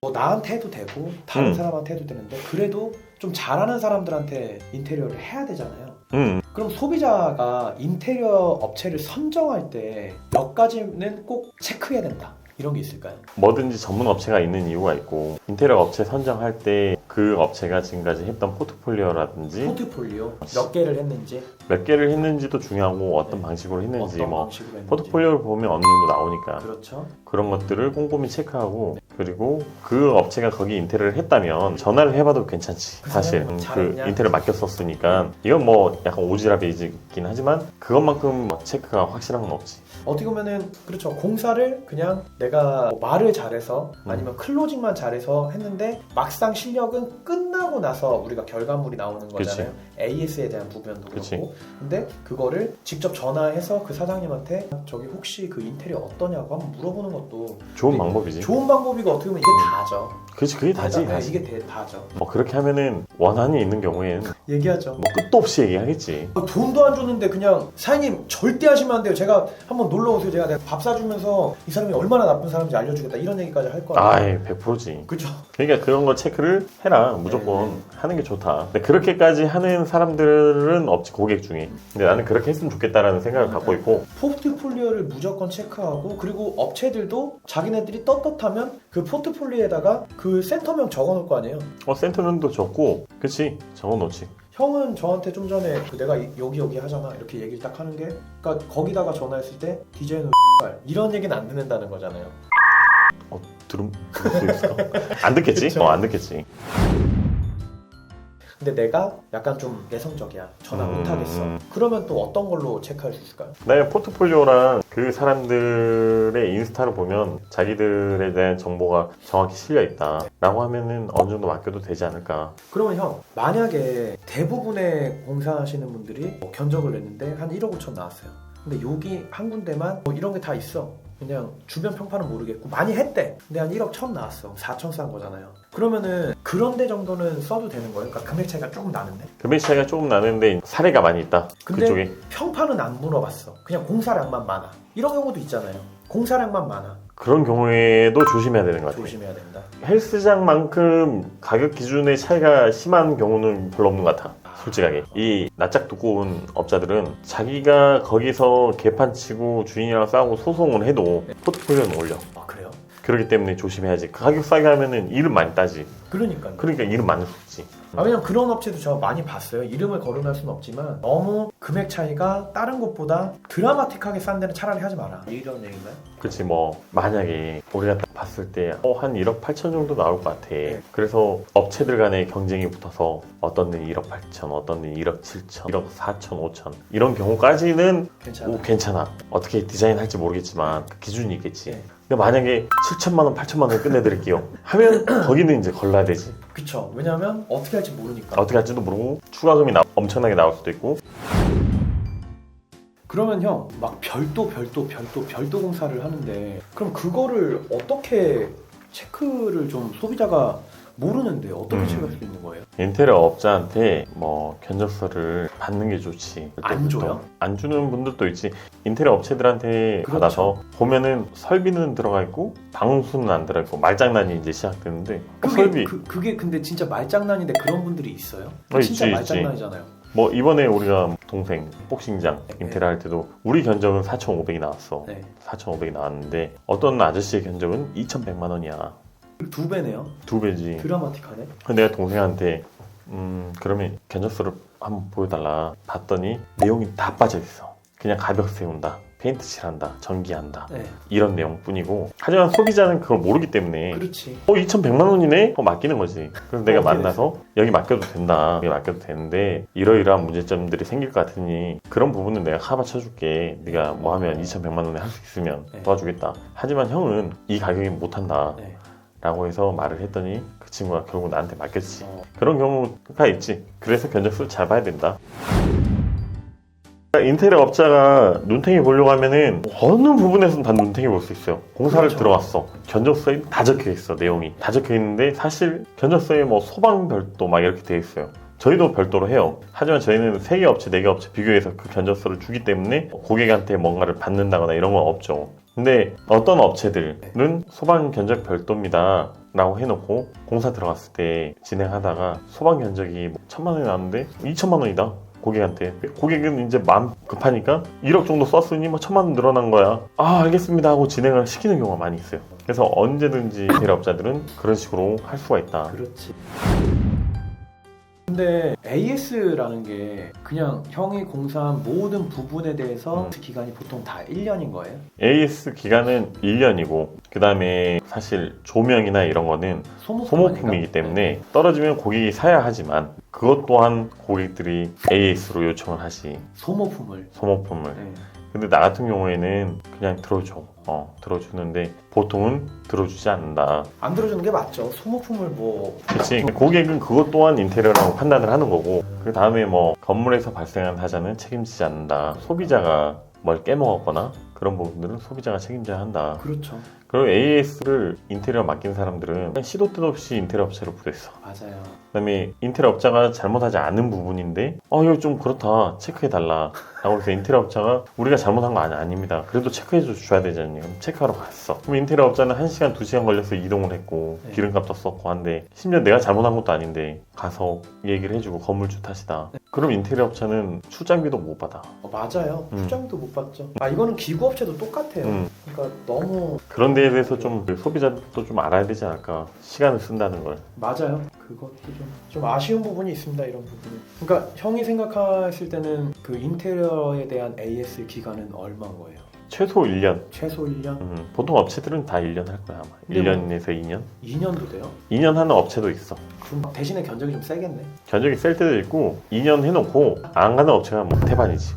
뭐 나한테 해도 되고 다른 사람한테 해도 되는데 그래도 좀 잘하는 사람들한테 인테리어를 해야 되잖아요. 그럼 소비자가 인테리어 업체를 선정할 때 몇 가지는 꼭 체크해야 된다, 이런 게 있을까요? 뭐든지 전문 업체가 있는 이유가 있고, 인테리어 업체 선정할 때 그 업체가 지금까지 했던 포트폴리오라든지 포트폴리오 몇 개를 했는지, 몇 개를 했는지도 중요하고, 어떤 네. 방식으로 했는지, 어떤 뭐 방식으로 했는지. 포트폴리오를 보면 어느 정도 나오니까 그렇죠. 그런 것들을 꼼꼼히 체크하고, 그리고 그 업체가 거기 인테리어를 했다면 전화를 해봐도 괜찮지. 사실 그 인테리어 맡겼었으니까. 이건 뭐 약간 오지랖이긴 하지만 그것만큼 체크가 확실한 건 없지. 어떻게 보면은 그렇죠. 공사를 그냥 내가 뭐 말을 잘해서 아니면 클로징만 잘해서 했는데 막상 실력은 끝나고 나서 우리가 결과물이 나오는 거잖아요. AS에 대한 부분도 그렇고. 근데 그거를 직접 전화해서 그 사장님한테 저기 혹시 그 인테리어 어떠냐고 한번 물어보는 것도 좋은 방법이지. 좋은 방법이고, 어떻게 보면 이게 다죠. 그렇지, 그게 다지. 네, 이게 다죠. 뭐 그렇게 하면은 원한이 있는 경우에는 얘기하죠. 뭐 끝도 없이 얘기하겠지. 돈도 안 줬는데 그냥 사장님 절대 하시면 안 돼요. 제가 한번 놀러 오세요. 제가 밥 사주면서 이 사람이 얼마나 나쁜 사람인지 알려주겠다, 이런 얘기까지 할 거야. 아이, 100%지. 그죠? 그러니까 그런 거 체크를 해라. 무조건 하는 게 좋다. 근데 그렇게까지 하는 사람들은 없지, 고객 중에. 근데 나는 그렇게 했으면 좋겠다라는 생각을 갖고 있고. 포트폴리오를 무조건 체크하고, 그리고 업체들도 자기네들이 떳떳하면 그 포트폴리오에다가 그 센터명 적어놓을 거 아니에요. 센터는도 적고, 그치, 적어놓지. 형은 저한테 좀 전에 내가 여기 하잖아 이렇게 얘기를 딱 하는 게, 그러니까 거기다가 전화했을 때 디자인은 이런 얘기는 안 듣는다는 거잖아요. 들을 수 있을까? 안 듣겠지? 그쵸? 안 듣겠지. 근데 내가 약간 좀 내성적이야. 전화 못하겠어. 그러면 또 어떤 걸로 체크할 수 있을까요? 나의 포트폴리오랑 그 사람들의 인스타를 보면 자기들에 대한 정보가 정확히 실려있다 라고 하면은 어느 정도 맡겨도 되지 않을까. 그러면 형, 만약에 대부분의 공사하시는 분들이 뭐 견적을 냈는데 한 1억 5천 나왔어요. 근데 여기 한 군데만 뭐 이런 게 다 있어. 그냥 주변 평판은 모르겠고 많이 했대. 근데 한 1억 1천 나왔어. 4천 싼 거잖아요. 그러면은 그런 데 정도는 써도 되는 거예요? 그러니까 금액 차이가 조금 나는데? 금액 차이가 조금 나는데 사례가 많이 있다. 근데 그쪽에. 평판은 안 물어봤어. 그냥 공사량만 많아. 이런 경우도 있잖아요. 공사량만 많아. 그런 경우에도 조심해야 되는 것 같아요. 조심해야 된다. 헬스장만큼 가격 기준의 차이가 심한 경우는 별로 없는 것 같아. 솔직하게. 이 낯짝 두꺼운 업자들은 자기가 거기서 개판 치고 주인이랑 싸우고 소송을 해도 포트폴리오는 올려. 아, 그래요? 그렇기 때문에 조심해야지. 가격 싸게 하면은 이름 많이 따지. 그러니까요. 그러니까 이름 많이 쓰지. 왜냐면 그런 업체도 저 많이 봤어요. 이름을 거론할 수는 없지만 너무 금액 차이가 다른 곳보다 드라마틱하게 싼 데는 차라리 하지 마라, 이런 얘기인가요? 그렇지. 뭐 만약에 우리가 딱 봤을 때 한 1억 8천 정도 나올 것 같아. 그래서 업체들 간의 경쟁이 붙어서 어떤 데는 1억 8천, 어떤 데는 1억 7천, 1억 4천, 5천 이런 경우까지는 괜찮아. 어떻게 디자인할지 모르겠지만 그 기준이 있겠지. 근데 만약에 7천만 원, 8천만 원 끝내드릴게요 하면 거기는 이제 걸러야 되지. 그쵸. 왜냐하면 어떻게 할지 모르니까. 어떻게 할지도 모르고 추가금이 엄청나게 나올 수도 있고. 그러면 형, 막 별도 공사를 하는데, 그럼 그거를 어떻게 체크를, 좀 소비자가 모르는데 어떻게 체크할 수 있는 거예요? 인테리어 업자한테 뭐 견적서를 받는 게 좋지. 안 줘요? 안 주는 분들도 있지. 인테리어 업체들한테 그렇죠. 받아서 보면은 설비는 들어가 있고 방수는 안 들어가 있고 말장난이 이제 시작되는데 설비 그게 근데 진짜 말장난인데 그런 분들이 있어요? 진짜 있지. 말장난이잖아요. 뭐 이번에 우리가 동생 복싱장 인테리어 할 때도 우리 견적은 4,500이 나왔어. 4,500이 나왔는데 어떤 아저씨의 견적은 2,100만 원이야. 2배네요. 2배지. 드라마틱하네. 내가 동생한테 그러면 견적서를 한번 보여달라 봤더니 내용이 다 빠져있어. 그냥 가격 세운다, 페인트 칠한다, 전기한다, 이런 내용뿐이고. 하지만 소비자는 그걸 모르기 때문에 그렇지. 2,100만 원이네? 맡기는 거지. 그래서 내가 만나서 여기 맡겨도 된다, 여기 맡겨도 되는데 이러이러한 문제점들이 생길 것 같으니 그런 부분은 내가 커버 쳐줄게. 네가 뭐 하면 2,100만 원에 할 수 있으면 도와주겠다. 하지만 형은 이 가격이 못한다 라고 해서 말을 했더니 그 친구가 결국 나한테 맡겼지. 그런 경우가 있지. 그래서 견적서를 잘 봐야 된다. 인테리어 업자가 눈탱이 보려고 하면은 어느 부분에서는 다 눈탱이 볼 수 있어요. 공사를 들어왔어. 견적서에 다 적혀 있어. 내용이 다 적혀 있는데 사실 견적서에 뭐 소방 별도 막 이렇게 돼 있어요. 저희도 별도로 해요. 하지만 저희는 3개 업체, 4개 업체 비교해서 그 견적서를 주기 때문에 고객한테 뭔가를 받는다거나 이런 건 없죠. 근데 어떤 업체들은 소방 견적 별도입니다 라고 해놓고 공사 들어갔을 때 진행하다가 소방 견적이 1,000만 원이 나왔는데 2천만 원이다 고객한테. 고객은 이제 마음 급하니까 1억 정도 썼으니 뭐 1,000만 원 늘어난 거야. 아 알겠습니다 하고 진행을 시키는 경우가 많이 있어요. 그래서 언제든지 대리업자들은 그런 식으로 할 수가 있다. 그렇지. 근데 AS라는 게 그냥 형이 공사한 모든 부분에 대해서 기간이 보통 다 1년인 거예요? AS 기간은 1년이고 그 다음에 사실 조명이나 이런 거는 소모품이기 때문에 떨어지면 고객이 사야 하지만 그것 또한 고객들이 AS로 요청을 하시. 소모품을. 네. 근데 나 같은 경우에는 그냥 들어줘. 들어주는데 보통은 들어주지 않는다. 안 들어주는 게 맞죠. 소모품을 뭐. 그렇지. 고객은 그것 또한 인테리어라고 판단을 하는 거고 그 다음에 뭐 건물에서 발생한 하자는 책임지지 않는다. 소비자가 뭘 깨먹었거나 그런 부분들은 소비자가 책임져야 한다. 그렇죠. 그리고 AS를 인테리어 맡긴 사람들은 그냥 시도 때도 없이 인테리어 업체로 부르있어. 맞아요. 그다음에 인테리어 업자가 잘못하지 않은 부분인데 이거 좀 그렇다 체크해달라 라고 해서 인테리어 업자가 우리가 잘못한 거 아닙니다. 그래도 체크해 줘야 되잖아요. 그럼 체크하러 갔어. 그럼 인테리어 업자는 1시간 2시간 걸려서 이동을 했고 네. 기름값도 썼고 한데 심지어 내가 잘못한 것도 아닌데 가서 얘기를 해주고 건물주 탓이다. 네. 그럼 인테리어 업체는 출장비도 못 받아. 맞아요. 출장도 못 받죠. 이거는 기구업체도 똑같아요. 그러니까 너무 그런 데에 대해서 좀 소비자도 좀 알아야 되지 않을까. 시간을 쓴다는 걸. 맞아요. 그것도 좀 아쉬운 부분이 있습니다. 이런 부분이. 그러니까 형이 생각했을 때는 그 인테리어에 대한 AS 기간은 얼마인 거예요? 최소 1년. 최소 1년? 보통 업체들은 다 1년 할 거야 아마. 1년에서 2년? 2년도 돼요? 2년 하는 업체도 있어. 그럼 대신에 견적이 좀 세겠네. 견적이 셀 때도 있고 2년 해놓고 안 가는 업체가 뭐 태반이지.